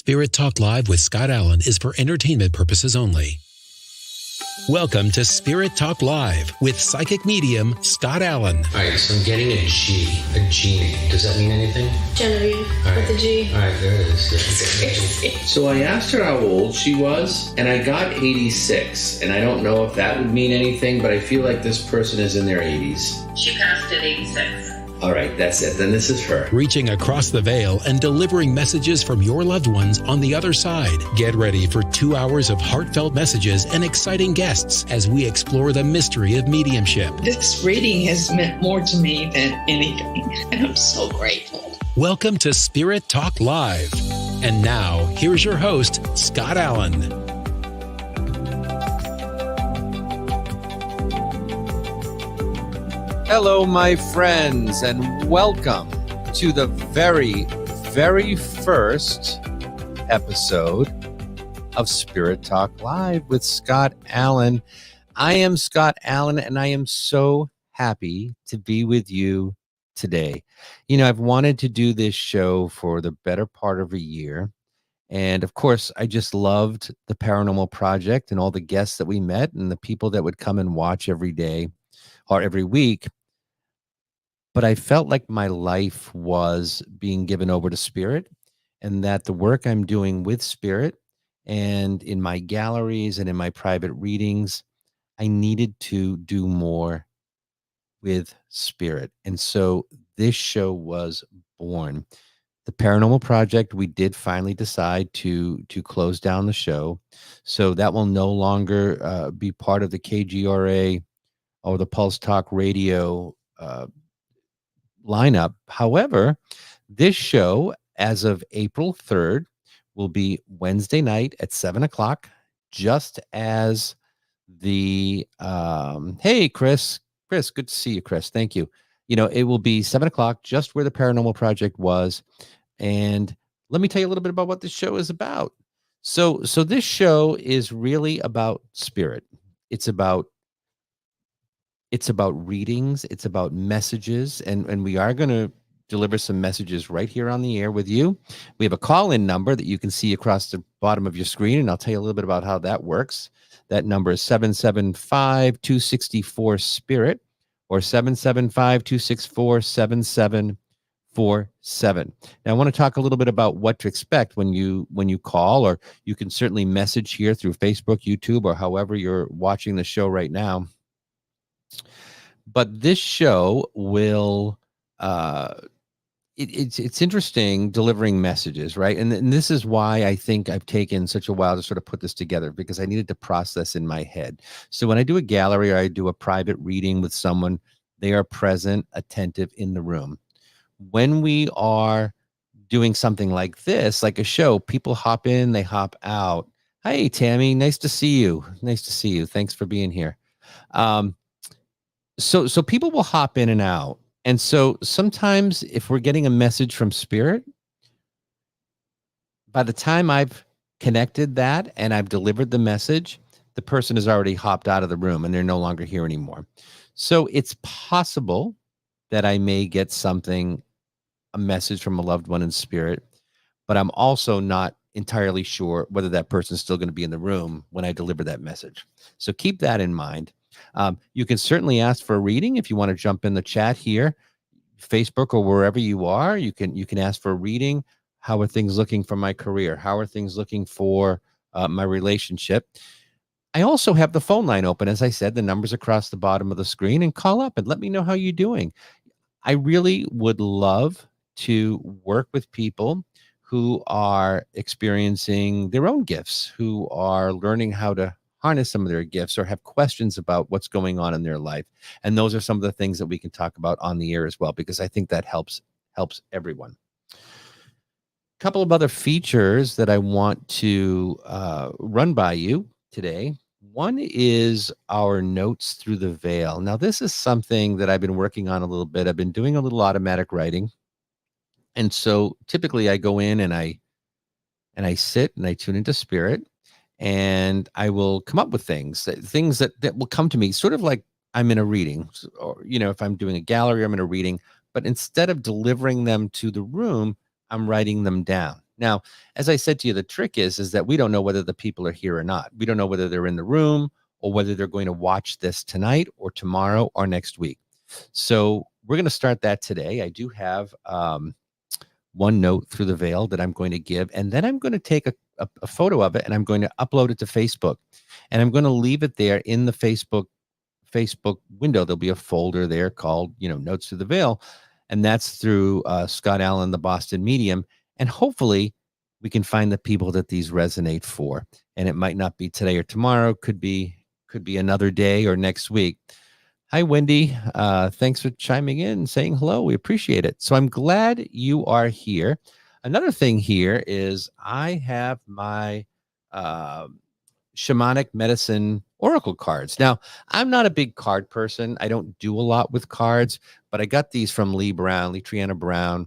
Spirit Talk Live with Scott Allan is for entertainment purposes only. Welcome to Spirit Talk Live with psychic medium Scott Allan. All right, so I'm getting a genie. Does that mean anything? Genevieve, with the G. All right, there it is. So I asked her how old she was, and I got 86. And I don't know if that would mean anything, but I feel like this person is in their 80s. She passed at 86. All right, that's it. Then this is her. Reaching across the veil and delivering messages from your loved ones on the other side. Get ready for 2 hours of heartfelt messages and exciting guests as we explore the mystery of mediumship. This reading has meant more to me than anything, and I'm so grateful. Welcome to Spirit Talk Live. And now, here's your host, Scott Allan. Hello, my friends, and welcome to the very, very first episode of Spirit Talk Live with Scott Allan. I am Scott Allan, and I am so happy to be with you today. You know, I've wanted to do this show for the better part of a year. And of course, I just loved the Paranormal Project and all the guests that we met and the people that would come and watch every day or every week. But I felt like my life was being given over to Spirit, and that the work I'm doing with Spirit and in my galleries and in my private readings, I needed to do more with Spirit. And so this show was born. The Paranormal Project, we did finally decide to close down the show. So that will no longer be part of the KGRA or the Pulse Talk Radio lineup. However, this show, as of April 3rd, will be Wednesday night at 7 o'clock, just as the, hey, Chris, good to see you, Chris. Thank you. You know, it will be 7 o'clock, just where the Paranormal Project was. And let me tell you a little bit about what this show is about. So this show is really about Spirit. It's about readings, it's about messages, and we are going to deliver some messages right here on the air with you. We have a call-in number that you can see across the bottom of your screen, and I'll tell you a little bit about how that works. That number is 775-264-SPIRIT or 775-264-7747. Now, I want to talk a little bit about what to expect when you call, or you can certainly message here through Facebook, YouTube, or however you're watching the show right now. But this show will, it's interesting delivering messages, right? And this is why I think I've taken such a while to sort of put this together, because I needed to process in my head. So when I do a gallery or I do a private reading with someone, they are present, attentive in the room. When we are doing something like this, like a show, people hop in, they hop out. Hey, Tammy, nice to see you. Nice to see you. Thanks for being here. So people will hop in and out. And so sometimes if we're getting a message from Spirit, by the time I've connected that and I've delivered the message, the person has already hopped out of the room and they're no longer here anymore. So it's possible that I may get a message from a loved one in Spirit, but I'm also not entirely sure whether that person's still going to be in the room when I deliver that message. So keep that in mind. You can certainly ask for a reading if you want to jump in the chat here, Facebook or wherever you are. You can ask for a reading. How are things looking for my career? How are things looking for my relationship? I also have the phone line open. As I said, the number's across the bottom of the screen, and call up and let me know how you're doing. I really would love to work with people who are experiencing their own gifts, who are learning how to harness some of their gifts or have questions about what's going on in their life. And those are some of the things that we can talk about on the air as well, because I think that helps everyone. A couple of other features that I want to run by you today. One is our notes through the veil. Now, this is something that I've been working on a little bit. I've been doing a little automatic writing. And so typically I go in and I sit and I tune into Spirit, and I will come up with things that will come to me sort of like I'm in a reading, or, you know, if I'm doing a gallery, I'm in a reading, but instead of delivering them to the room, I'm writing them down. Now, as I said to you, the trick is that we don't know whether the people are here or not. We don't know whether they're in the room or whether they're going to watch this tonight or tomorrow or next week. So we're going to start that today. I do have one note through the veil that I'm going to give, and then I'm going to take a photo of it and I'm going to upload it to Facebook, and I'm going to leave it there in the Facebook window. There'll be a folder there called, Notes Through the Veil, and that's through Scott Allan, the Boston Medium, and hopefully we can find the people that these resonate for. And it might not be today or tomorrow, could be another day or next week. Hi, Wendy. Thanks for chiming in and saying hello. We appreciate it. So I'm glad you are here. Another thing here is I have my shamanic medicine oracle cards. Now, I'm not a big card person. I don't do a lot with cards, but I got these from Lee Triana Brown,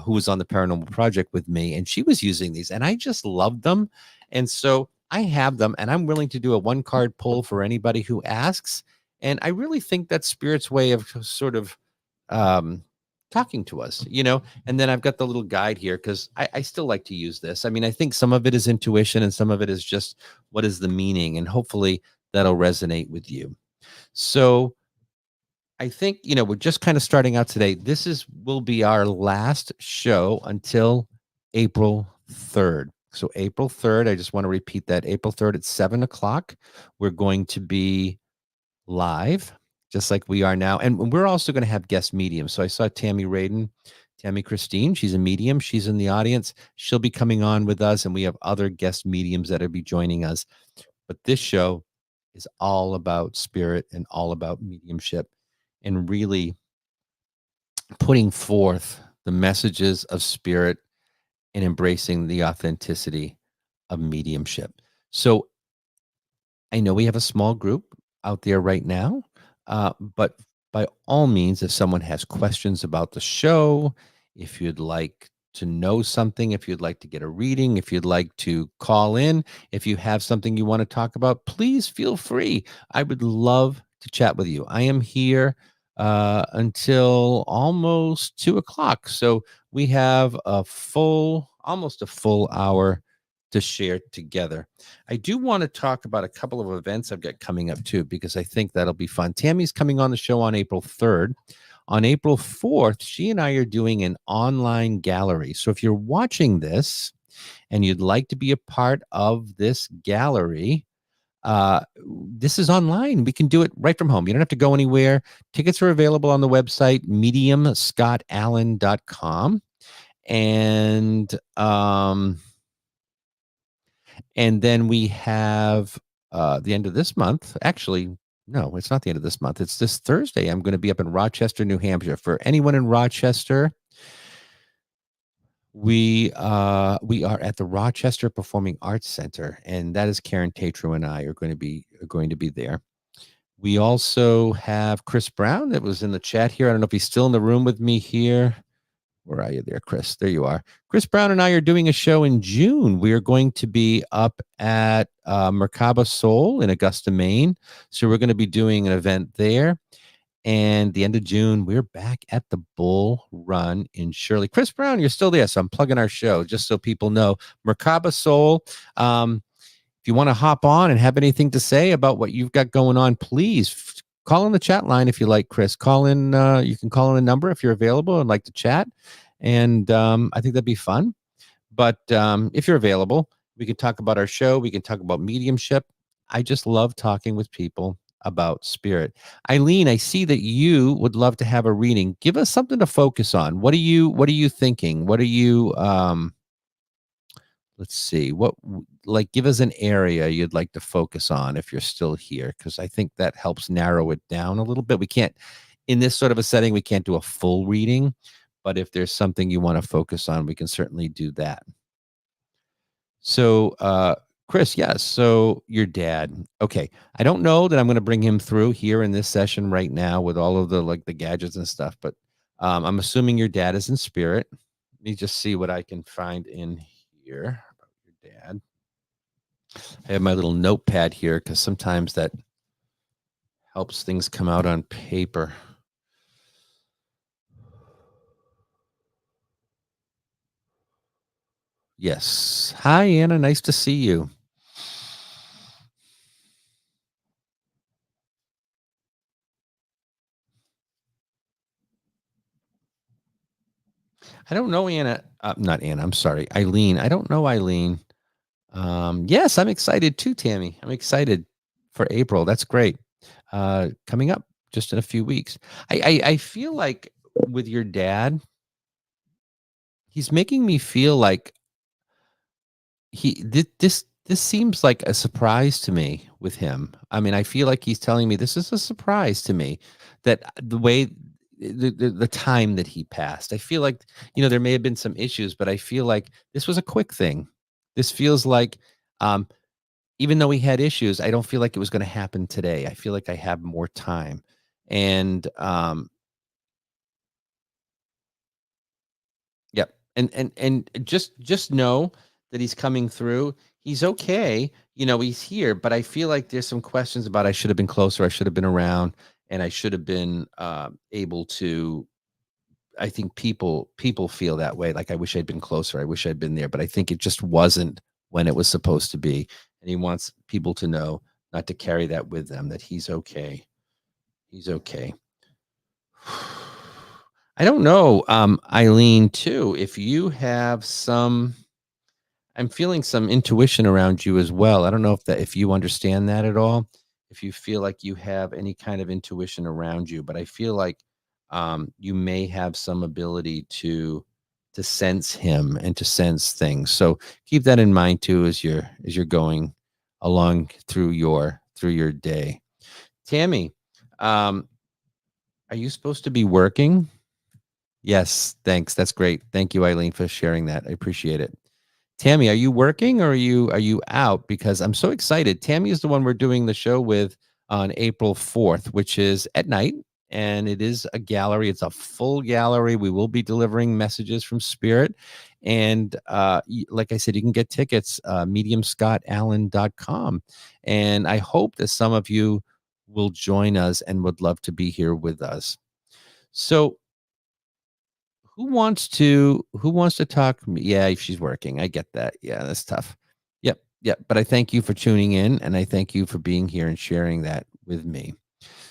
who was on the Paranormal Project with me, and she was using these, and I just loved them. And so I have them, and I'm willing to do a one card pull for anybody who asks. And I really think that's Spirit's way of sort of talking to us, and then I've got the little guide here because I still like to use this. I mean, I think some of it is intuition and some of it is just what is the meaning, and hopefully that'll resonate with you. So I think, we're just kind of starting out today. This will be our last show until April 3rd. So April 3rd, I just want to repeat that, April 3rd at 7:00, we're going to be live, just like we are now. And we're also going to have guest mediums. So I saw Tammy Christine. She's a medium. She's in the audience. She'll be coming on with us. And we have other guest mediums that will be joining us. But this show is all about spirit and all about mediumship and really putting forth the messages of spirit and embracing the authenticity of mediumship. So I know we have a small group out there right now, but by all means, if someone has questions about the show, if you'd like to know something, if you'd like to get a reading, if you'd like to call in, if you have something you want to talk about, please feel free. I would love to chat with you. I am here until almost 2:00. So we have almost a full hour to share together. I do want to talk about a couple of events I've got coming up too, because I think that'll be fun. Tammy's coming on the show on April 3rd. On April 4th, she and I are doing an online gallery. So if you're watching this and you'd like to be a part of this gallery, this is online. We can do it right from home. You don't have to go anywhere. Tickets are available on the website, mediumscottallan.com. And then we have the end of this month. Actually, no, it's not the end of this month. It's this Thursday. I'm going to be up in Rochester, New Hampshire. For anyone in Rochester, we are at the Rochester Performing Arts Center, and that is Karen Tatro and I are going to be there. We also have Chris Brown that was in the chat here. I don't know if he's still in the room with me here. Where are you there, Chris? There you are. Chris Brown and I are doing a show in June. We are going to be up at Merkaba Soul in Augusta, Maine. So we're going to be doing an event there. And the end of June, we're back at the Bull Run in Shirley. Chris Brown, you're still there. So I'm plugging our show just so people know. Merkaba Soul. If you want to hop on and have anything to say about what you've got going on, please call in the chat line if you like, Chris. Call in. You can call in a number if you're available and like to chat. And I think that'd be fun. But if you're available, we can talk about our show. We can talk about mediumship. I just love talking with people about spirit. Eileen, I see that you would love to have a reading. Give us something to focus on. What are you thinking? What are you let's see, give us an area you'd like to focus on if you're still here, because I think that helps narrow it down a little bit. We can't, in this sort of a setting, we can't do a full reading, but if there's something you want to focus on, we can certainly do that. So Chris, yes, so your dad. Okay, I don't know that I'm going to bring him through here in this session right now with all of the gadgets and stuff, but I'm assuming your dad is in spirit. Let me just see what I can find in here about your dad. I have my little notepad here because sometimes that helps things come out on paper. Yes. Hi, Anna. Nice to see you. I don't know Anna. Not Anna. I'm sorry, Eileen. I don't know Eileen. Yes, I'm excited too, Tammy. I'm excited for April. That's great. Coming up just in a few weeks. I feel like with your dad, he's making me feel like this seems like a surprise to me with him. I mean, I feel like he's telling me this is a surprise to me that the way the time that he passed. I feel like, there may have been some issues, but I feel like this was a quick thing. This feels like um even though we had issues, I don't feel like it was going to happen today. I feel like I have more time. And yep. And just know that he's coming through. He's okay. He's here, but I feel like there's some questions about I should have been closer, I should have been around, and I should have been able to. I think people feel that way. Like I wish I'd been closer. I wish I'd been there, but I think it just wasn't when it was supposed to be. And he wants people to know not to carry that with them. That he's okay. He's okay. I don't know, Eileen, too, if you have some. I'm feeling some intuition around you as well. I don't know if you understand that at all. If you feel like you have any kind of intuition around you, but I feel like you may have some ability to sense him and to sense things. So keep that in mind too as you're going along through your day. Tammy, um, are you supposed to be working? Yes, thanks. That's great. Thank you, Eileen, for sharing that. I appreciate it. Tammy, are you working or are you out? Because I'm so excited. Tammy is the one we're doing the show with on April 4th, which is at night, and it is a gallery. It's a full gallery. We will be delivering messages from Spirit. And like I said, you can get tickets, mediumscottallen.com. And I hope that some of you will join us and would love to be here with us. So who wants to talk? Yeah, she's working. I get that. Yeah, that's tough. Yep, yep. But I thank you for tuning in, and I thank you for being here and sharing that with me.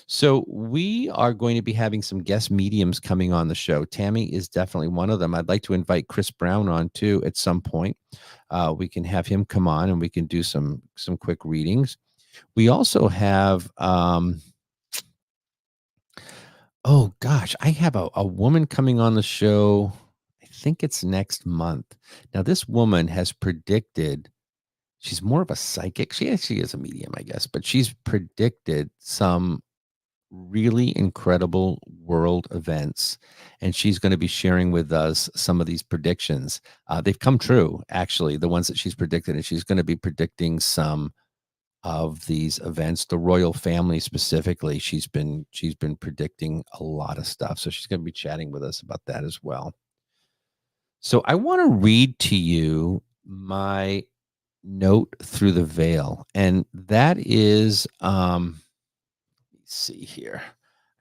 So we are going to be having some guest mediums coming on the show. Tammy is definitely one of them. I'd like to invite Chris Brown on too at some point. We can have him come on, and we can do some quick readings. We also have oh gosh, I have a woman coming on the show. I think it's next month. Now, this woman has predicted, she's more of a psychic. She actually is a medium, I guess, but she's predicted some really incredible world events. And she's going to be sharing with us some of these predictions. They've come true, actually, the ones that she's predicted. And she's going to be predicting some of these events, the royal family specifically. She's been predicting a lot of stuff, so she's going to be chatting with us about that as well. So I want to read to you my note through the veil, and that is let's see here.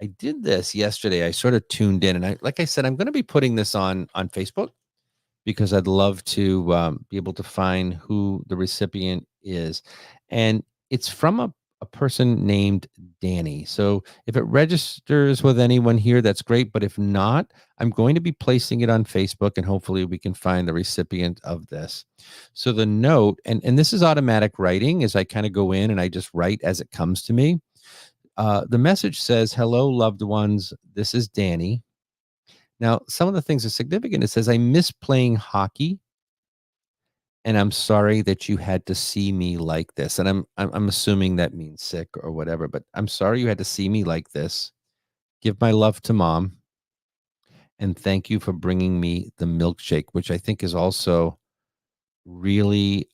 I did this yesterday. I sort of tuned in, and like I said, I'm going to be putting this on Facebook because I'd love to be able to find who the recipient is. And it's from a person named Danny. So if it registers with anyone here, that's great. But if not, I'm going to be placing it on Facebook, and hopefully we can find the recipient of this. So the note, and this is automatic writing as I kind of go in and I just write as it comes to me. The message says, "Hello, loved ones. This is Danny. Now, some of the things are significant. It says, I miss playing hockey, and I'm sorry that you had to see me like this." And I'm assuming that means sick or whatever, but I'm sorry you had to see me like this. Give my love to mom, and thank you for bringing me the milkshake, which I think is also really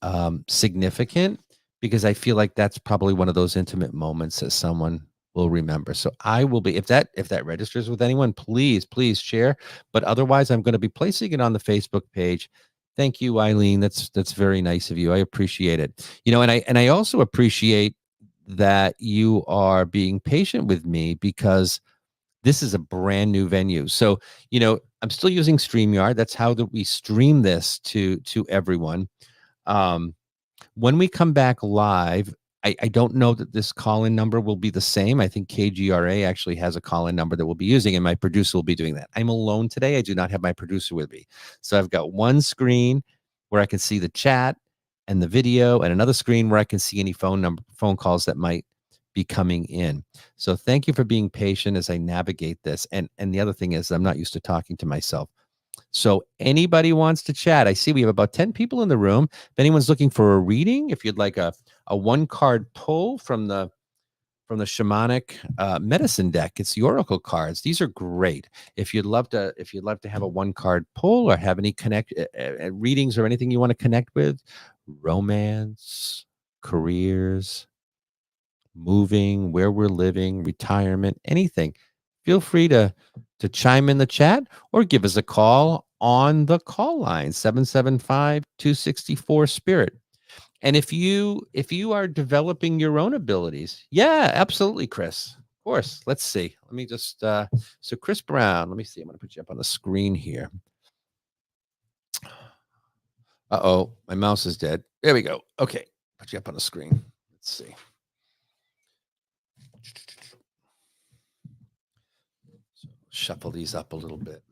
significant because I feel like that's probably one of those intimate moments that someone will remember. So I will be, if that registers with anyone, please share. But otherwise, I'm going to be placing it on the Facebook page. Thank you, Eileen. That's very nice of you. I appreciate it. And I also appreciate that you are being patient with me because this is a brand new venue. So, I'm still using StreamYard. That's how that we stream this to everyone. When we come back live, I don't know that this call-in number will be the same. I think KGRA actually has a call-in number that we'll be using, and my producer will be doing that. I'm alone today. I do not have my producer with me. So I've got one screen where I can see the chat and the video, and another screen where I can see any phone calls that might be coming in. So thank you for being patient as I navigate this. And the other thing is I'm not used to talking to myself. So anybody wants to chat, I see we have about 10 people in the room. If anyone's looking for a reading, if you'd like a one card pull from the shamanic medicine deck, it's the oracle cards. These are great. If you'd love to have a one card pull or have any readings or anything you want to connect with, romance, careers, moving, where we're living, retirement, anything, feel free to chime in the chat or give us a call on the call line 775-264 spirit. And if you are developing your own abilities, yeah, absolutely, Chris. Of course. Let's see. Let me just so Chris Brown, let me see. I'm going to put you up on the screen here. Uh-oh, my mouse is dead. There we go. Okay. Put you up on the screen. Let's see. So shuffle these up a little bit.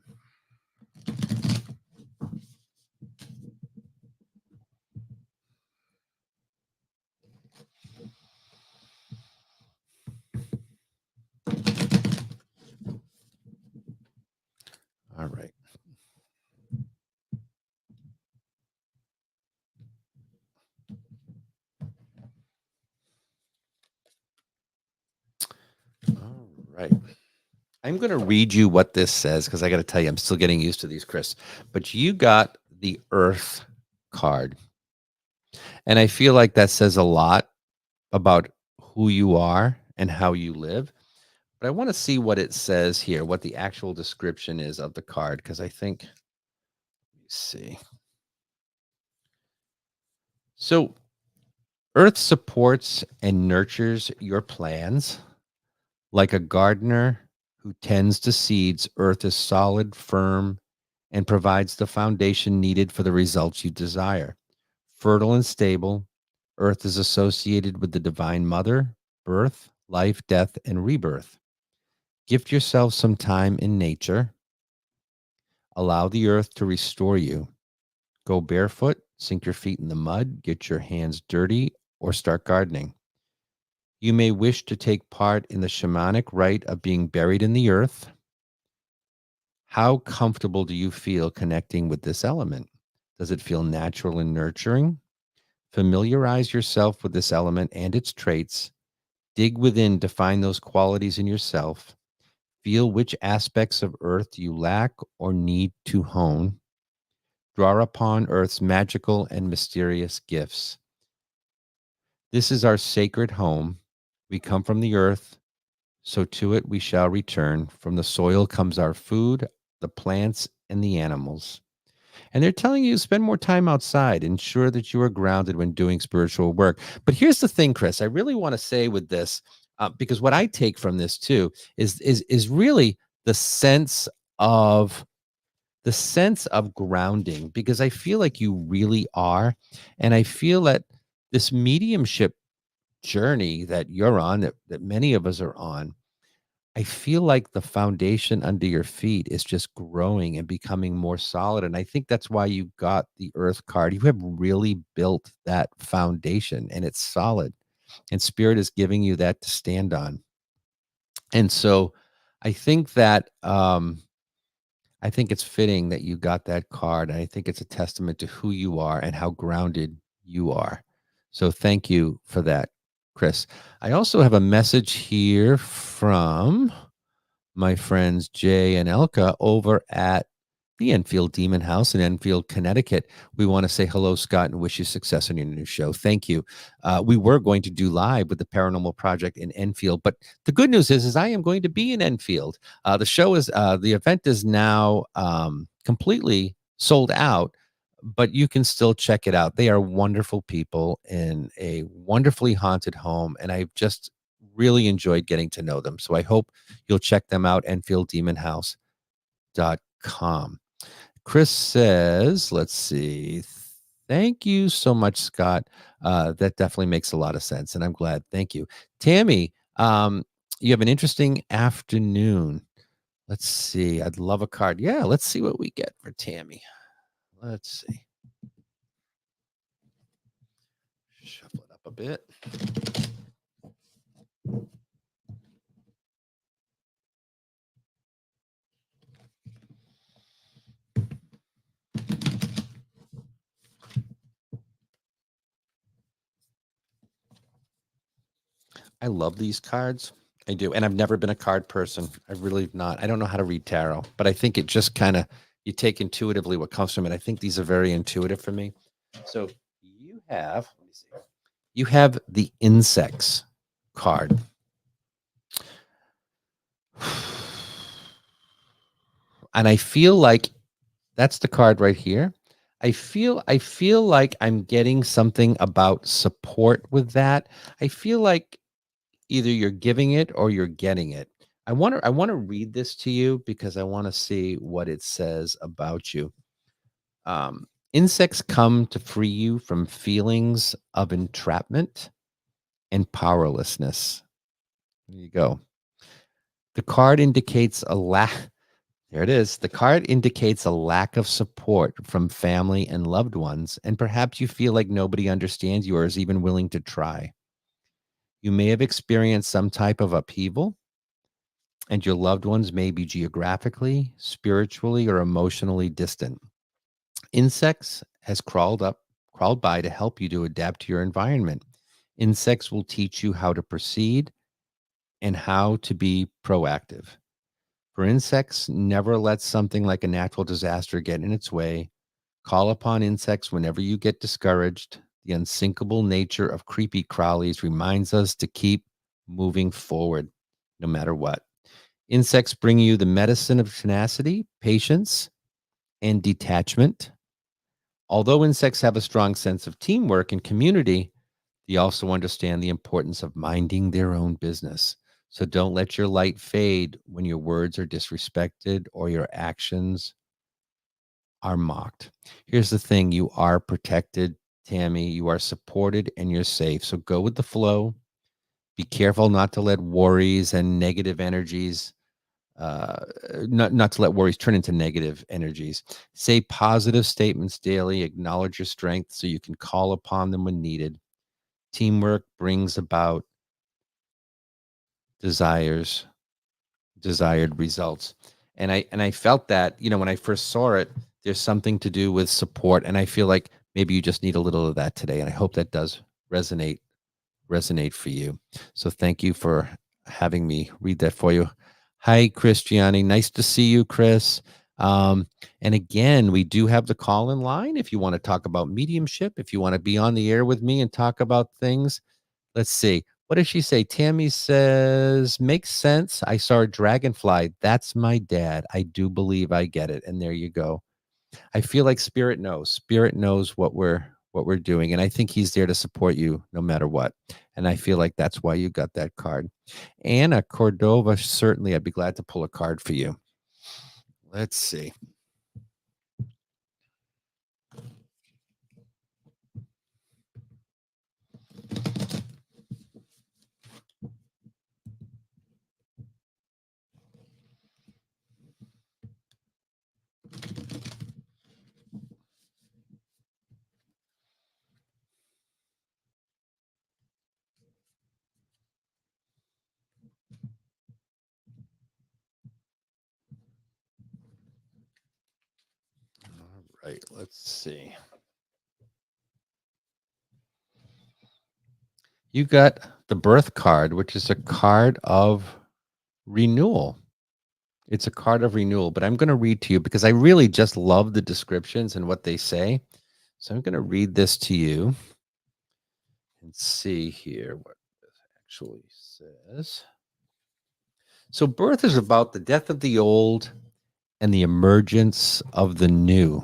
All right. All right. I'm going to read you what this says because I got to tell you, I'm still getting used to these, Chris. But you got the Earth card. And I feel like that says a lot about who you are and how you live. But I want to see what it says here, what the actual description is of the card, because I think, let me see. So Earth supports and nurtures your plans. Like a gardener who tends to seeds, Earth is solid, firm, and provides the foundation needed for the results you desire. Fertile and stable, Earth is associated with the Divine Mother, birth, life, death, and rebirth. Gift yourself some time in nature. Allow the earth to restore you. Go barefoot, sink your feet in the mud, get your hands dirty, or start gardening. You may wish to take part in the shamanic rite of being buried in the earth. How comfortable do you feel connecting with this element? Does it feel natural and nurturing? Familiarize yourself with this element and its traits. Dig within to find those qualities in yourself. Feel which aspects of Earth you lack or need to hone. Draw upon Earth's magical and mysterious gifts. This is our sacred home. We come from the earth, so to it we shall return. From the soil comes our food, the plants, and the animals. And they're telling you to spend more time outside. Ensure that you are grounded when doing spiritual work. But here's the thing, Chris, I really want to say with this, because what I take from this too is really the sense of grounding, because I feel like you really are. And I feel that this mediumship journey that you're on, that many of us are on, I feel like the foundation under your feet is just growing and becoming more solid. And I think that's why you got the Earth card. You have really built that foundation and it's solid. And Spirit is giving you that to stand on. And so I think that I think it's fitting that you got that card. And I think it's a testament to who you are and how grounded you are. So thank you for that, Chris. I also have a message here from my friends Jay and Elka over at the Enfield Demon House in Enfield, Connecticut. We want to say hello, Scott, and wish you success on your new show. Thank you. We were going to do live with the Paranormal Project in Enfield, but the good news is I am going to be in Enfield. The event is now completely sold out, but you can still check it out. They are wonderful people in a wonderfully haunted home, and I've just really enjoyed getting to know them. So I hope you'll check them out, EnfieldDemonHouse.com. Chris says, let's see. Thank you so much, Scott. That definitely makes a lot of sense, and I'm glad. Thank you. Tammy, you have an interesting afternoon. Let's see. I'd love a card. Yeah, let's see what we get for Tammy. Let's see. Shuffle it up a bit. I love these cards. I do. And I've never been a card person. I've really not. I don't know how to read tarot, but I think it just kind of, you take intuitively what comes from it. I think these are very intuitive for me. So you have, let me see, you have the insects card. And I feel like that's the card right here. I feel like I'm getting something about support with that. I feel like either you're giving it or you're getting it. I want to read this to you because I want to see what it says about you. Insects come to free you from feelings of entrapment and powerlessness. There you go. The card indicates a lack. There it is. The card indicates a lack of support from family and loved ones, and perhaps you feel like nobody understands you or is even willing to try. You may have experienced some type of upheaval, and your loved ones may be geographically, spiritually, or emotionally distant. Insects has crawled by to help you to adapt to your environment. Insects will teach you how to proceed and how to be proactive. For insects, never let something like a natural disaster get in its way. Call upon insects whenever you get discouraged. The unsinkable nature of creepy crawlies reminds us to keep moving forward, no matter what. Insects bring you the medicine of tenacity, patience, and detachment. Although insects have a strong sense of teamwork and community, they also understand the importance of minding their own business. So don't let your light fade when your words are disrespected or your actions are mocked. Here's the thing, you are protected, Tammy. You are supported and you're safe. So go with the flow. Be careful not to let worries and negative energies not to let worries turn into negative energies. Say positive statements daily. Acknowledge your strengths so you can call upon them when needed. Teamwork brings about desired results. And I felt that, when I first saw it, there's something to do with support. And I feel like maybe you just need a little of that today. And I hope that does resonate for you. So thank you for having me read that for you. Hi, Christiani. Nice to see you, Chris. And again, we do have the call in line. If you want to talk about mediumship, if you want to be on the air with me and talk about things, let's see. What does she say? Tammy says, makes sense. I saw a dragonfly. That's my dad. I do believe I get it. And there you go. I feel like spirit knows. Spirit knows what we're doing, and I think he's there to support you no matter what. And I feel like that's why you got that card. Anna Cordova, certainly, I'd be glad to pull a card for you. Let's see. All right, let's see. You got the birth card, which is a card of renewal. It's a card of renewal, but I'm going to read to you because I really just love the descriptions and what they say. So I'm going to read this to you and see here what this actually says. So birth is about the death of the old and the emergence of the new.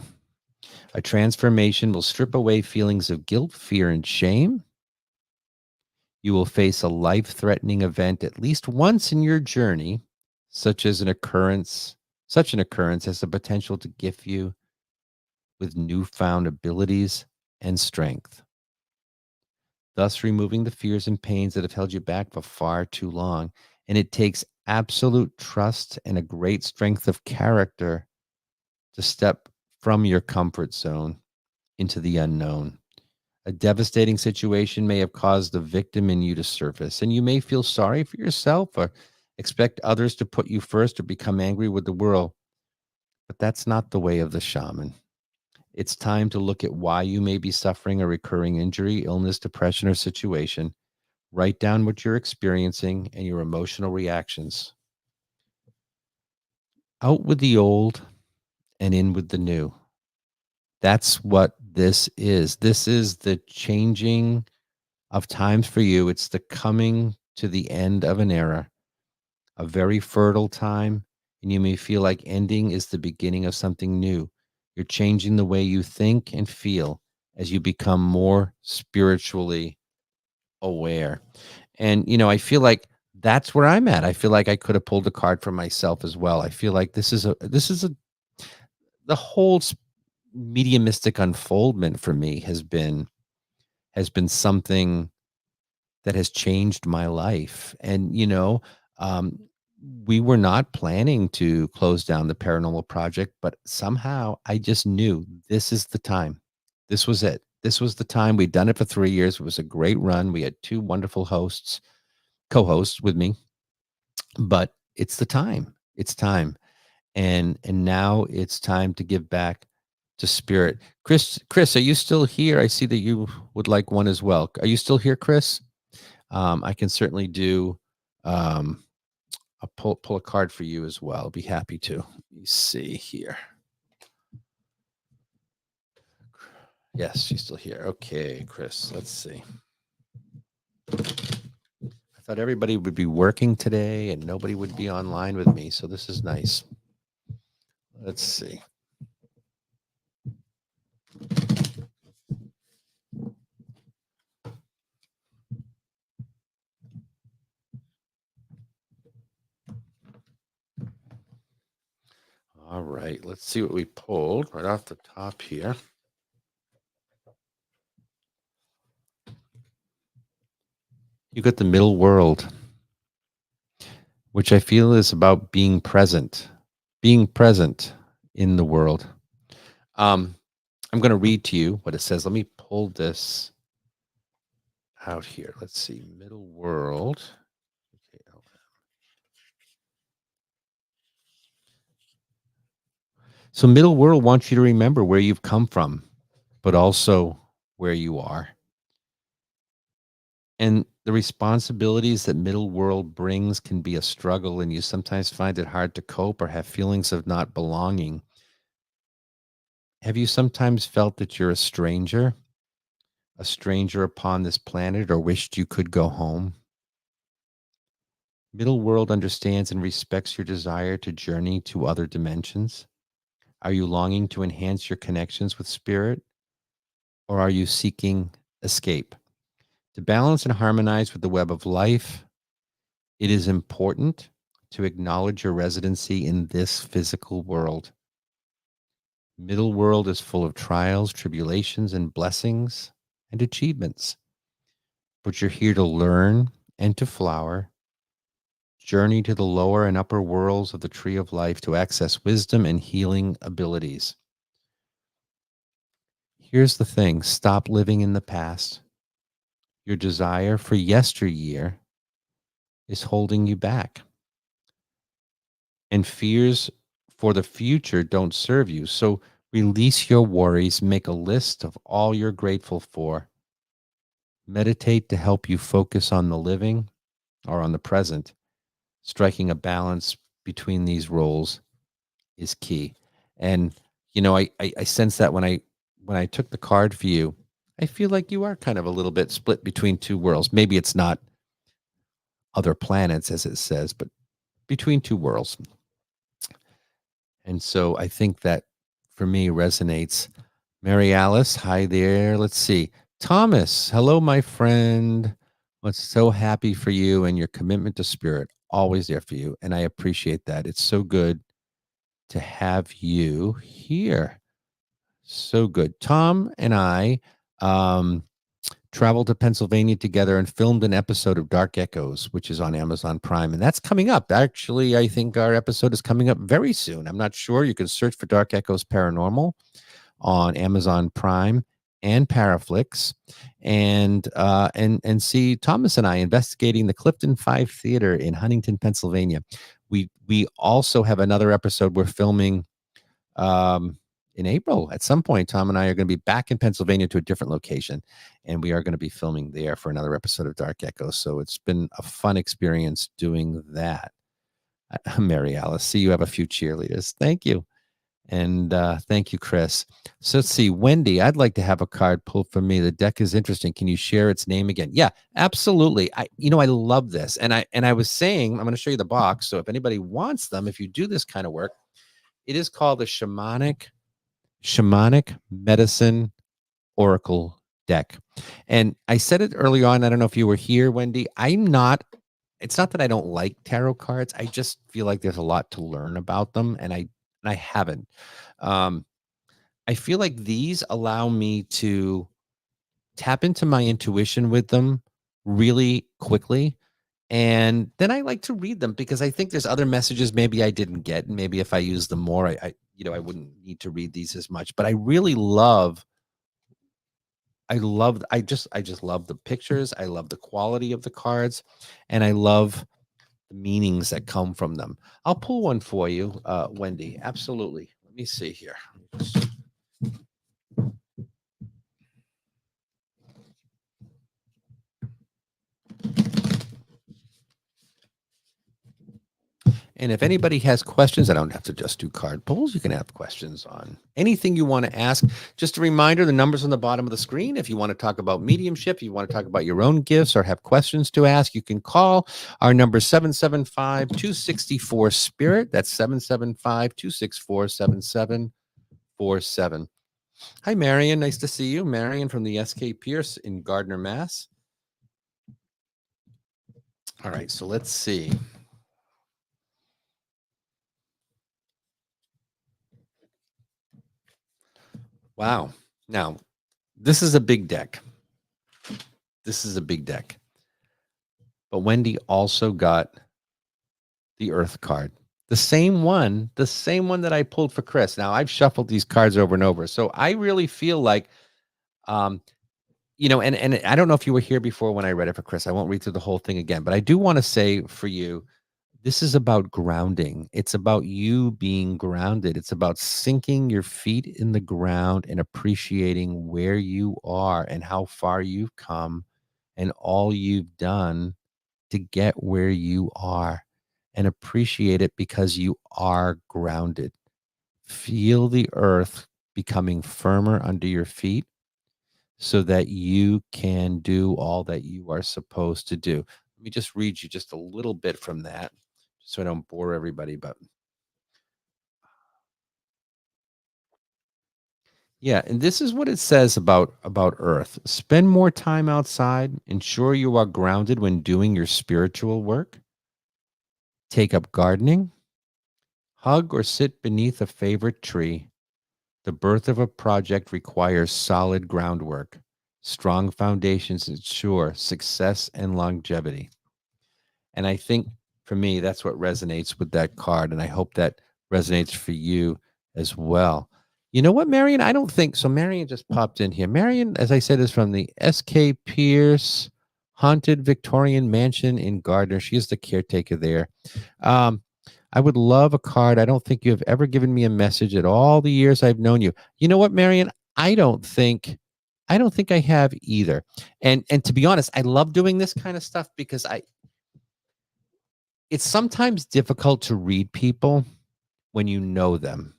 A transformation will strip away feelings of guilt, fear, and shame. You will face a life-threatening event at least once in your journey, such as an occurrence Such an occurrence has the potential to gift you with newfound abilities and strength, thus removing the fears and pains that have held you back for far too long. And it takes absolute trust and a great strength of character to step from your comfort zone into the unknown. A devastating situation may have caused the victim in you to surface, and you may feel sorry for yourself or expect others to put you first or become angry with the world. But that's not the way of the shaman. It's time to look at why you may be suffering a recurring injury, illness, depression, or situation. Write down what you're experiencing and your emotional reactions. Out with the old and in with the new. That's what this is. This is the changing of times for you. It's the coming to the end of an era, a very fertile time, and you may feel like ending is the beginning of something new. You're changing the way you think and feel as you become more spiritually aware. And, I feel like that's where I'm at. I feel like I could have pulled a card for myself as well. I feel like the whole mediumistic unfoldment for me has been something that has changed my life. And, um, we were not planning to close down the paranormal project, but somehow I just knew this is the time. This was it. This was the time. We'd done it for 3 years. It was a great run. We had two wonderful co-hosts with me, but it's the time. It's time. And now it's time to give back to spirit. Chris, are you still here? I see that you would like one as well. Are you still here, Chris? I can certainly do I'll pull a card for you as well. I'll be happy to. Let me see here. Yes, she's still here. Okay, Chris, let's see. I thought everybody would be working today and nobody would be online with me, so this is nice. Let's see. All right, let's see what we pulled right off the top here. You got the middle world, which I feel is about being present in the world. I'm going to read to you what it says. Let me pull this out here. Let's see. Middle world. Okay. So middle world wants you to remember where you've come from, but also where you are. And the responsibilities that middle world brings can be a struggle, and you sometimes find it hard to cope or have feelings of not belonging. Have you sometimes felt that you're a stranger upon this planet, or wished you could go home? Middle world understands and respects your desire to journey to other dimensions. Are you longing to enhance your connections with spirit, or are you seeking escape? To balance and harmonize with the web of life, it is important to acknowledge your residency in this physical world. Middle world is full of trials, tribulations, and blessings and achievements. But you're here to learn and to flower, journey to the lower and upper worlds of the tree of life to access wisdom and healing abilities. Here's the thing: stop living in the past. Your desire for yesteryear is holding you back. And fears for the future don't serve you. So release your worries, make a list of all you're grateful for. Meditate to help you focus on the living or on the present. Striking a balance between these roles is key. And I sense that when I took the card for you, I feel like you are kind of a little bit split between two worlds. Maybe it's not other planets as it says, but between two worlds. And so I think that for me resonates. Mary Alice, hi there. Let's see. Thomas, hello, my friend. I'm so happy for you and your commitment to spirit, always there for you. And I appreciate that. It's so good to have you here. So good. Tom and I traveled to Pennsylvania together and filmed an episode of Dark Echoes, which is on Amazon Prime. And that's coming up. Actually, I think our episode is coming up very soon. I'm not sure. You can search for Dark Echoes Paranormal on Amazon Prime and Paraflix, and see Thomas and I investigating the Clifton 5 Theater in Huntington, Pennsylvania. We also have another episode we're filming in April. At some point, Tom and I are going to be back in Pennsylvania to a different location, and we are going to be filming there for another episode of Dark Echo. So it's been a fun experience doing that. Mary Alice, see, you have a few cheerleaders. Thank you. And thank you, Chris. So let's see. Wendy, I'd like to have a card pulled for me. The deck is interesting. Can you share its name again? Yeah, absolutely. I love this. And I was saying, I'm going to show you the box. So if anybody wants them, if you do this kind of work, it is called the Shamanic Medicine Oracle deck. And I said it early on. I don't know if you were here, Wendy. It's not that I don't like tarot cards. I just feel like there's a lot to learn about them. And I haven't. I feel like these allow me to tap into my intuition with them really quickly. And then I like to read them because I think there's other messages maybe I didn't get. And maybe if I use them more, I wouldn't need to read these as much. But I really I just love the pictures. I love the quality of the cards, and I love the meanings that come from them. I'll pull one for you, Wendy. Absolutely. Let me see here. And if anybody has questions, I don't have to just do card pulls. You can have questions on anything you want to ask. Just a reminder, the number's on the bottom of the screen. If you want to talk about mediumship, you want to talk about your own gifts or have questions to ask, you can call. Our number is 775-264-SPIRIT. That's 775-264-7747. Hi, Marion. Nice to see you. Marion from the SK Pierce in Gardner, Mass. All right, so let's see. Wow. Now, this is a big deck. But Wendy also got the Earth card. The same one that I pulled for Chris. Now, I've shuffled these cards over and over. So I really feel like, and I don't know if you were here before when I read it for Chris. I won't read through the whole thing again. But I do want to say for you, this is about grounding. It's about you being grounded. It's about sinking your feet in the ground and appreciating where you are and how far you've come and all you've done to get where you are, and appreciate it because you are grounded. Feel the earth becoming firmer under your feet so that you can do all that you are supposed to do. Let me just read you just a little bit from that, so I don't bore everybody, but yeah, and this is what it says about Earth. Spend more time outside. Ensure you are grounded when doing your spiritual work. Take up gardening. Hug or sit beneath a favorite tree. The birth of a project requires solid groundwork. Strong foundations ensure success and longevity. And I think for me, that's what resonates with that card. And I hope that resonates for you as well. You know what, Marion? I don't think so. Marion just popped in here. Marion, as I said, is from the SK Pierce Haunted Victorian Mansion in Gardner. She is the caretaker there. I would love a card. I don't think you have ever given me a message at all the years I've known you. You know what, Marion? I don't think I have either. And to be honest, I love doing this kind of stuff because it's sometimes difficult to read people when you know them.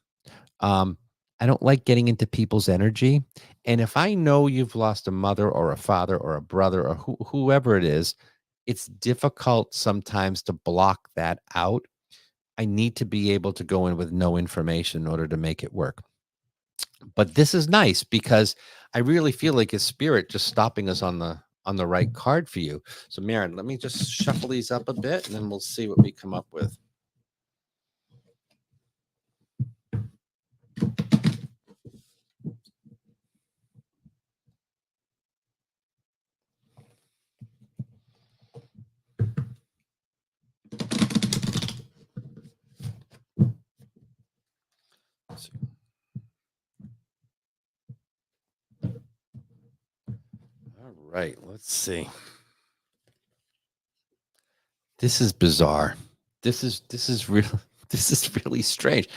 I don't like getting into people's energy. And if I know you've lost a mother or a father or a brother or whoever it is, it's difficult sometimes to block that out. I need to be able to go in with no information in order to make it work. But this is nice because I really feel like it's spirit just stopping us on the right card for you. So Maren, let me just shuffle these up a bit and then we'll see what we come up with. right, let's see. This is bizarre. This is real. This is really strange.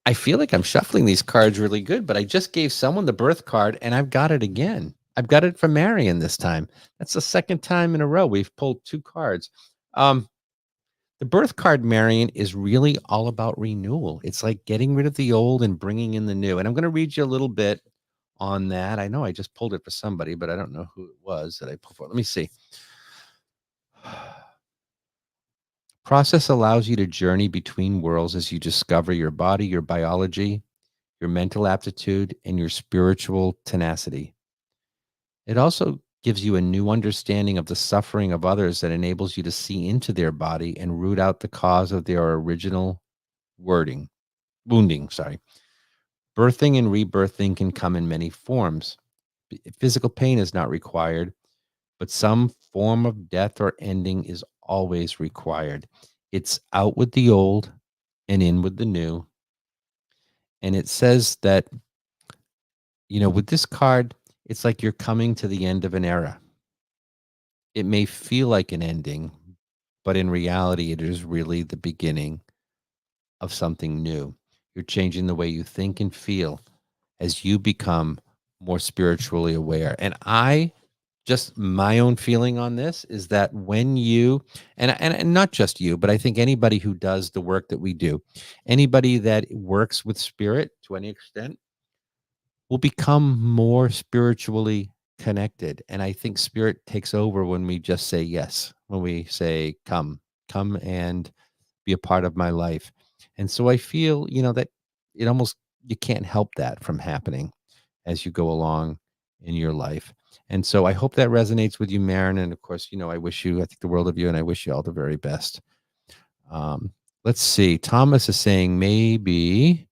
I feel like I'm shuffling these cards really good, but I just gave someone the birth card and I've got it again. I've got it from Marion this time. That's the second time in a row we've pulled two cards. The birth card, Marion, is really all about renewal. It's like getting rid of the old and bringing in the new. And I'm going to read you a little bit on that. I know I just pulled it for somebody, but I don't know who it was that I pulled for. Let me see. Process allows you to journey between worlds as you discover your body, your biology, your mental aptitude, and your spiritual tenacity. It also gives you a new understanding of the suffering of others that enables you to see into their body and root out the cause of their original wounding. Birthing and rebirthing can come in many forms. Physical pain is not required, but some form of death or ending is always required. It's out with the old and in with the new. And it says that, with this card, it's like you're coming to the end of an era. It may feel like an ending, but in reality, it is really the beginning of something new. You're changing the way you think and feel as you become more spiritually aware. And my own feeling on this is that when you, and not just you, but I think anybody who does the work that we do, anybody that works with spirit to any extent, will become more spiritually connected. And I think spirit takes over when we just say yes, when we say, come and be a part of my life. And so I feel, that it almost, you can't help that from happening as you go along in your life. And so I hope that resonates with you, Marin. And of course, I think the world of you, and I wish you all the very best. Let's see. Thomas is saying maybe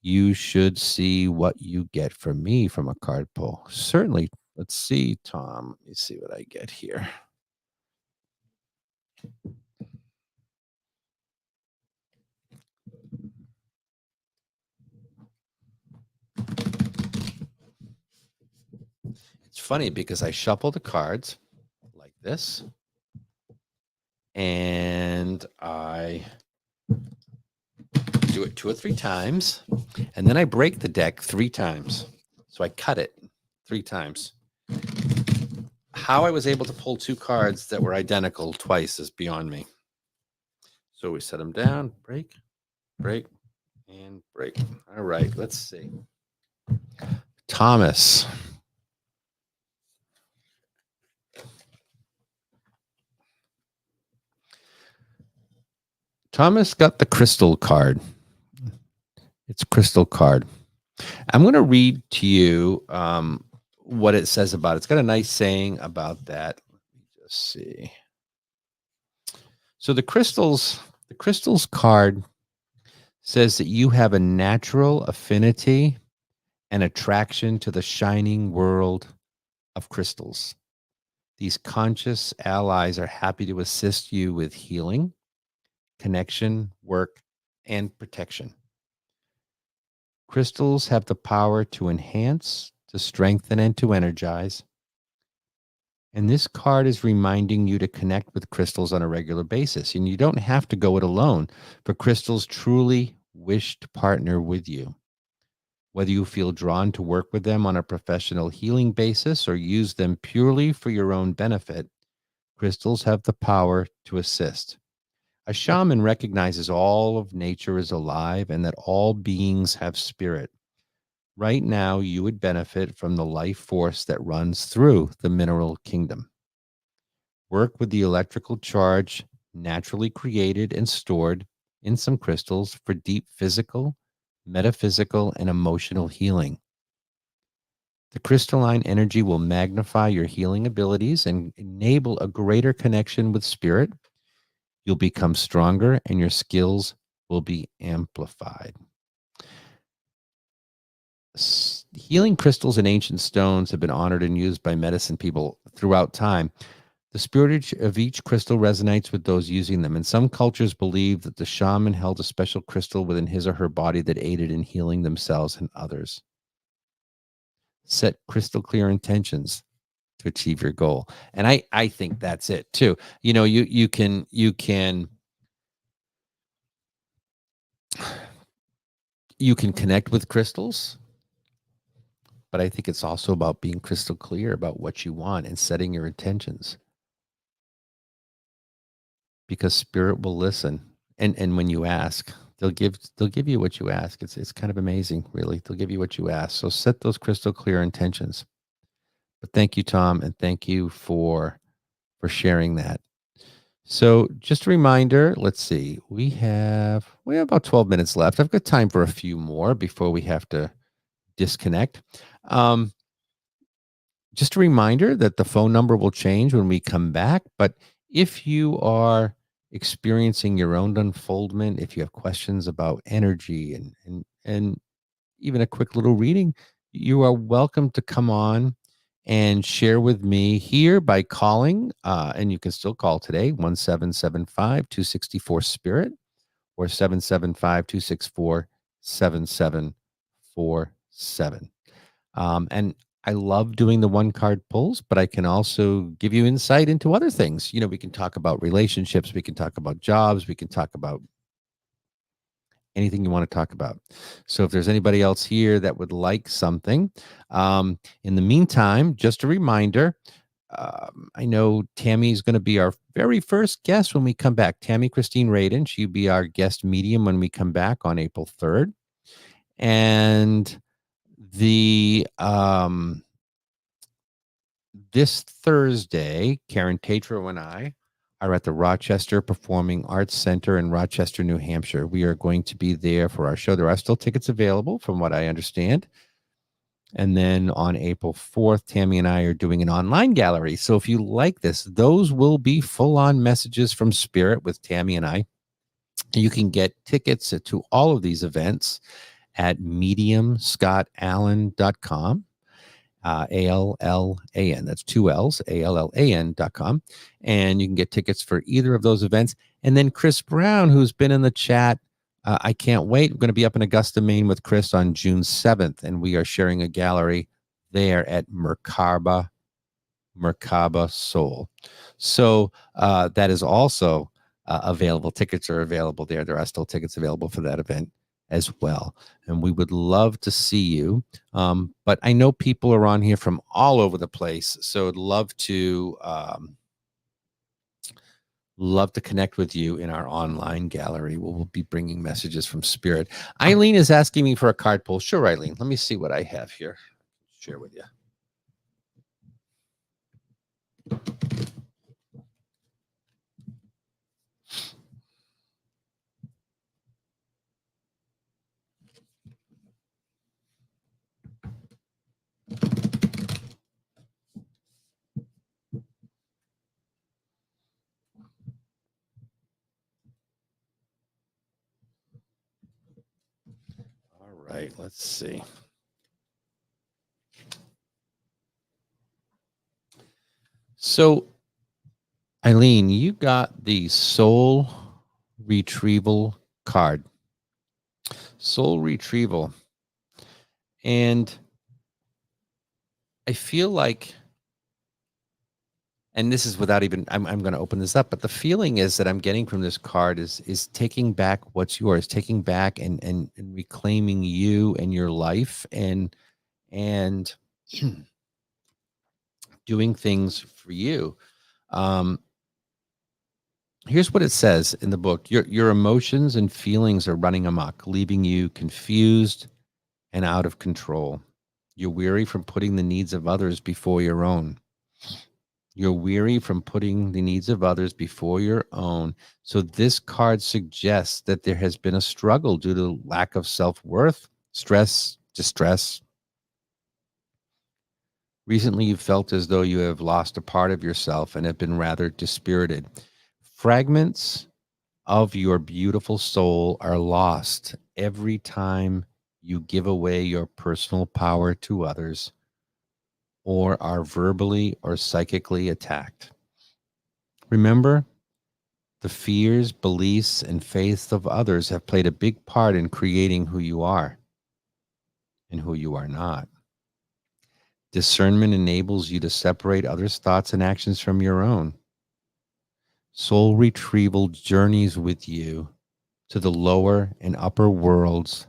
you should see what you get from me from a card pull. Certainly. Let's see, Tom. Let me see what I get here. It's funny because I shuffle the cards like this, and I do it 2 or 3 times, and then I break the deck 3 times. So I cut it 3 times. How I was able to pull 2 cards that were identical twice is beyond me. So we set them down, break, and break. All right, let's see. Thomas. Thomas got the crystal card. It's crystal card. I'm going to read to you what it says about it. It's got a nice saying about that. Let me just see. So the crystals card says that you have a natural affinity and attraction to the shining world of crystals. These conscious allies are happy to assist you with healing, connection, work, and protection. Crystals have the power to enhance, to strengthen, and to energize. And this card is reminding you to connect with crystals on a regular basis. And you don't have to go it alone, for crystals truly wish to partner with you. Whether you feel drawn to work with them on a professional healing basis or use them purely for your own benefit, crystals have the power to assist. A shaman recognizes all of nature is alive and that all beings have spirit. Right now, you would benefit from the life force that runs through the mineral kingdom. Work with the electrical charge naturally created and stored in some crystals for deep physical, metaphysical, and emotional healing. The crystalline energy will magnify your healing abilities and enable a greater connection with spirit. You'll become stronger and your skills will be amplified. Healing crystals and ancient stones have been honored and used by medicine people throughout time. The spirit of each crystal resonates with those using them, and some cultures believe that the shaman held a special crystal within his or her body that aided in healing themselves and others. Set crystal clear intentions. to achieve your goal. And I think that's it too. You know, you can connect with crystals, but I think it's also about being crystal clear about what you want and setting your intentions. Because spirit will listen. And when you ask, they'll give you what you ask. It's kind of amazing, really. They'll give you what you ask. So set those crystal clear intentions. But thank you, Tom, and thank you for sharing that. So just a reminder, let's see. We have about 12 minutes left. I've got time for a few more before we have to disconnect. Just a reminder that the phone number will change when we come back. But if you are experiencing your own unfoldment, if you have questions about energy and even a quick little reading, you are welcome to come on and share with me here by calling. And you can still call today, 1775-264-SPIRIT or 775-264-7747. And I love doing the one card pulls, but I can also give you insight into other things. You know, we can talk about relationships, we can talk about jobs, we can talk about anything you want to talk about. So if there's anybody else here that would like something, in the meantime, just a reminder, I know Tammy's going to be our very first guest when we come back. Tammy Christine Radin, she'll be our guest medium when we come back on April 3rd. And this Thursday, Karen Tatro and I are at the Rochester Performing Arts Center in Rochester, New Hampshire. We are going to be there for our show. There are still tickets available, from what I understand. And then on April 4th, Tammy and I are doing an online gallery. So if you like this, those will be full-on messages from Spirit with Tammy and I. You can get tickets to all of these events at mediumscottallan.com. ALLAN. That's two L's, ALLAN.com. And you can get tickets for either of those events. And then Chris Brown, who's been in the chat, I can't wait. I'm going to be up in Augusta, Maine with Chris on June 7th, and we are sharing a gallery there at Merkaba Soul. So that is also available. Tickets are available there. There are still tickets available for that event as well. And we would love to see you. But I know people are on here from all over the place. So I'd love to connect with you in our online gallery. We'll be bringing messages from Spirit. Eileen is asking me for a card pull. Sure, Eileen. Let me see what I have here. Share with you. All right, let's see. So, Eileen, you got the Soul Retrieval card. Soul Retrieval. And I feel like, and this is without even, I'm going to open this up, but the feeling is that I'm getting from this card is taking back what's yours, taking back and reclaiming you and your life and doing things for you. Here's what it says in the book. Your emotions and feelings are running amok, leaving you confused and out of control. You're weary from putting the needs of others before your own. You're weary from putting the needs of others before your own. So this card suggests that there has been a struggle due to lack of self-worth, stress, distress. Recently, you've felt as though you have lost a part of yourself and have been rather dispirited. Fragments of your beautiful soul are lost every time you give away your personal power to others or are verbally or psychically attacked. Remember, the fears, beliefs, and faiths of others have played a big part in creating who you are and who you are not. Discernment enables you to separate others' thoughts and actions from your own. Soul retrieval journeys with you to the lower and upper worlds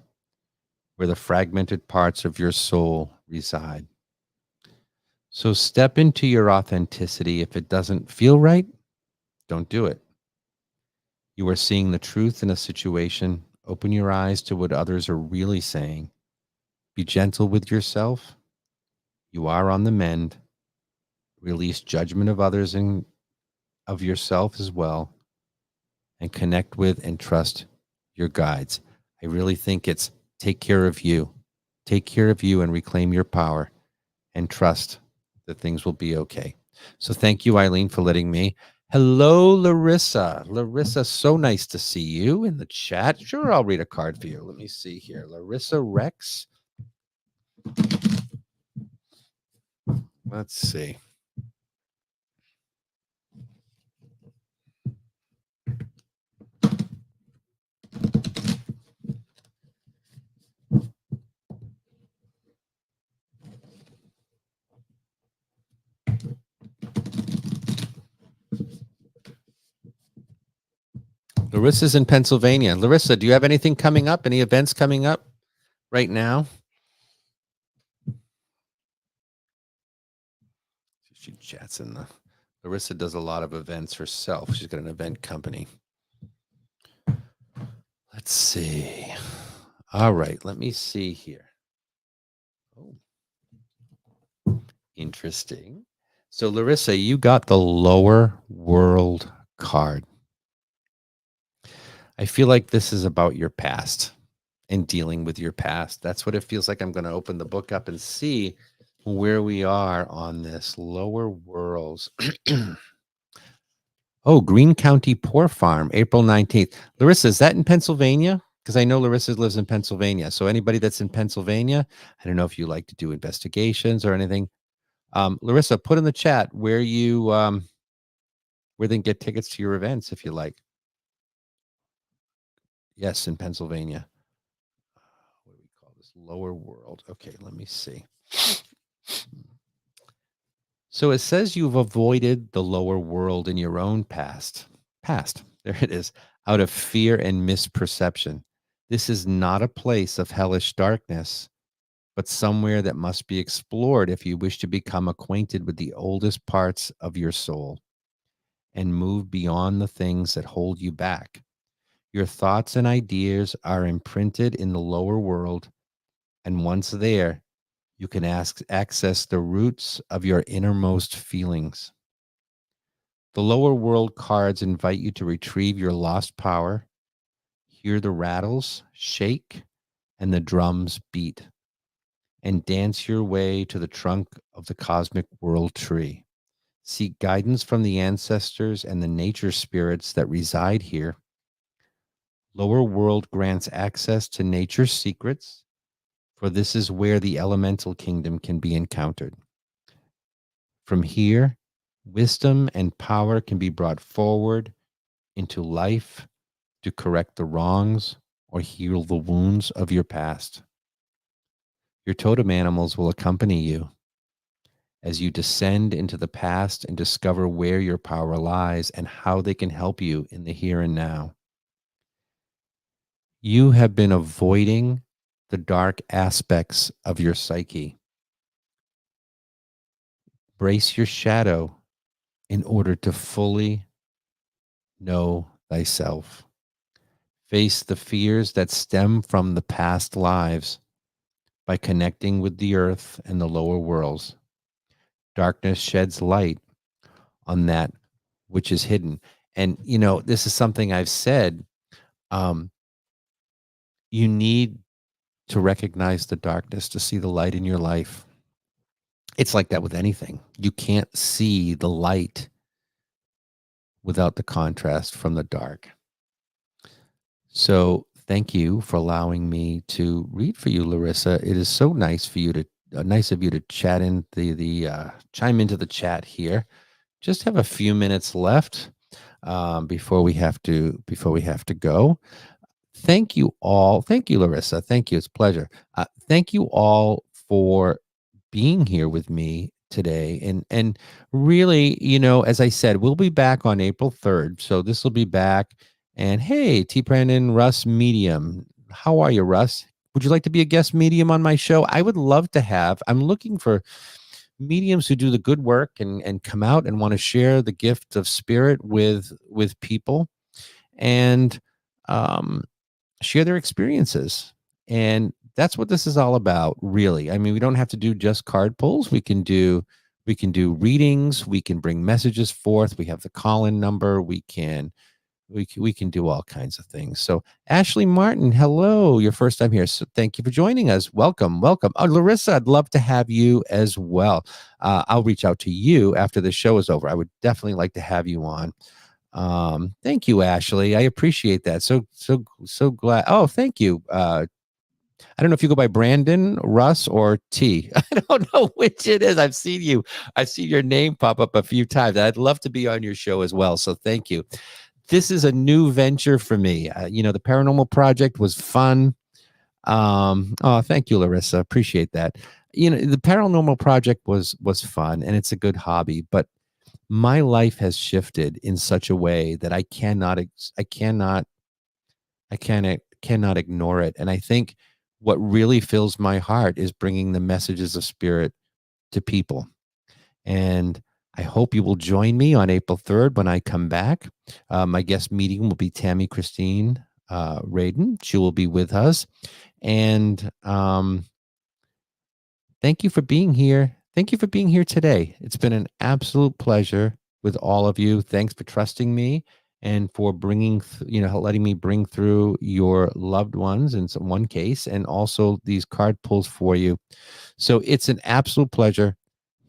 where the fragmented parts of your soul reside. So step into your authenticity. If it doesn't feel right, don't do it. You are seeing the truth in a situation. Open your eyes to what others are really saying. Be gentle with yourself. You are on the mend. Release judgment of others and of yourself as well. And connect with and trust your guides. I really think it's take care of you. Take care of you and reclaim your power and trust that things will be okay. So thank you, Eileen, for letting me. Hello, Larissa. Larissa, so nice to see you in the chat. Sure, I'll read a card for you. Let me see here. Larissa Rex. Let's see. Larissa's in Pennsylvania. Larissa, do you have anything coming up? Any events coming up right now? She chats in the... Larissa does a lot of events herself. She's got an event company. Let's see. All right, let me see here. Oh, interesting. So, Larissa, you got the lower world card. I feel like this is about your past and dealing with your past. That's what it feels like. I'm going to open the book up and see where we are on this lower worlds. Oh, Green County Poor Farm, April 19th. Larissa, is that in Pennsylvania? Because I know Larissa lives in Pennsylvania. So anybody that's in Pennsylvania, I don't know if you like to do investigations or anything. Larissa, put in the chat where you where they can get tickets to your events if you like. Yes, in Pennsylvania. What do we call this? Lower world. Okay, let me see. So it says you've avoided the lower world in your own past. There it is. Out of fear and misperception. This is not a place of hellish darkness, but somewhere that must be explored if you wish to become acquainted with the oldest parts of your soul and move beyond the things that hold you back. Your thoughts and ideas are imprinted in the lower world, and once there, you can access the roots of your innermost feelings. The lower world cards invite you to retrieve your lost power, hear the rattles shake and the drums beat, and dance your way to the trunk of the cosmic world tree. Seek guidance from the ancestors and the nature spirits that reside here. Lower world grants access to nature's secrets, for this is where the elemental kingdom can be encountered. From here, wisdom and power can be brought forward into life to correct the wrongs or heal the wounds of your past. Your totem animals will accompany you as you descend into the past and discover where your power lies and how they can help you in the here and now. You have been avoiding the dark aspects of your psyche. Brace your shadow in order to fully know thyself. Face the fears that stem from the past lives by connecting with the earth and the lower worlds. Darkness sheds light on that which is hidden. And, you know, this is something I've said. You need to recognize the darkness to see the light in your life. It's like that with anything. You can't see the light without the contrast from the dark. So thank you for allowing me to read for you, Larissa. It is so nice for you to nice of you to chat in chime into the chat here. Just have a few minutes left before we have to go. Thank you all. Thank you, Larissa. Thank you. It's a pleasure. Thank you all for being here with me today. And really, as I said, we'll be back on April 3rd. So this will be back. And hey, T. Brandon, Russ Medium. How are you, Russ? Would you like to be a guest medium on my show? I would love to have. I'm looking for mediums who do the good work and come out and want to share the gift of spirit with people and share their experiences. And that's what this is all about, really. I mean, we don't have to do just card pulls. We can do readings. We can bring messages forth. We have the call-in number. We can do all kinds of things. So Ashley Martin, hello, your first time here. So thank you for joining us. Welcome. Oh, Larissa, I'd love to have you as well. I'll reach out to you after the show is over. I would definitely like to have you on. Thank you, Ashley. I appreciate that. So glad. Oh, thank you. I don't know if you go by Brandon, Russ, or T. I don't know which it is. I've seen your name pop up a few times. I'd love to be on your show as well. So thank you. This is a new venture for me. The Paranormal Project was fun. Oh, thank you, Larissa. Appreciate that. The Paranormal Project was fun, and it's a good hobby, but my life has shifted in such a way that I cannot ignore it. And I think what really fills my heart is bringing the messages of spirit to people. And I hope you will join me on April 3rd when I come back. My guest meeting will be Tammy Christine Radin. She will be with us. And thank you for being here. Thank you for being here today. It's been an absolute pleasure with all of you. Thanks for trusting me and for letting me bring through your loved ones in one case, and also these card pulls for you. So it's an absolute pleasure.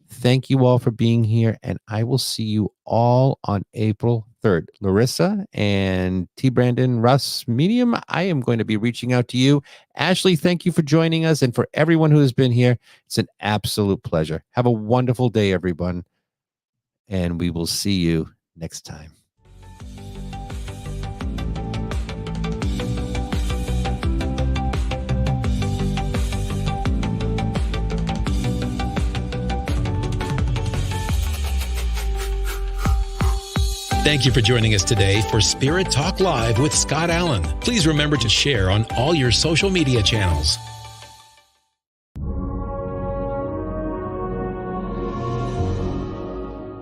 Thank you all for being here, and I will see you all on April 3rd. Larissa and T. Brandon, Russ Medium, I am going to be reaching out to you. Ashley, thank you for joining us, and for everyone who has been here, it's an absolute pleasure. Have a wonderful day, everyone, and we will see you next time. Thank you for joining us today for Spirit Talk Live with Scott Allan. Please remember to share on all your social media channels.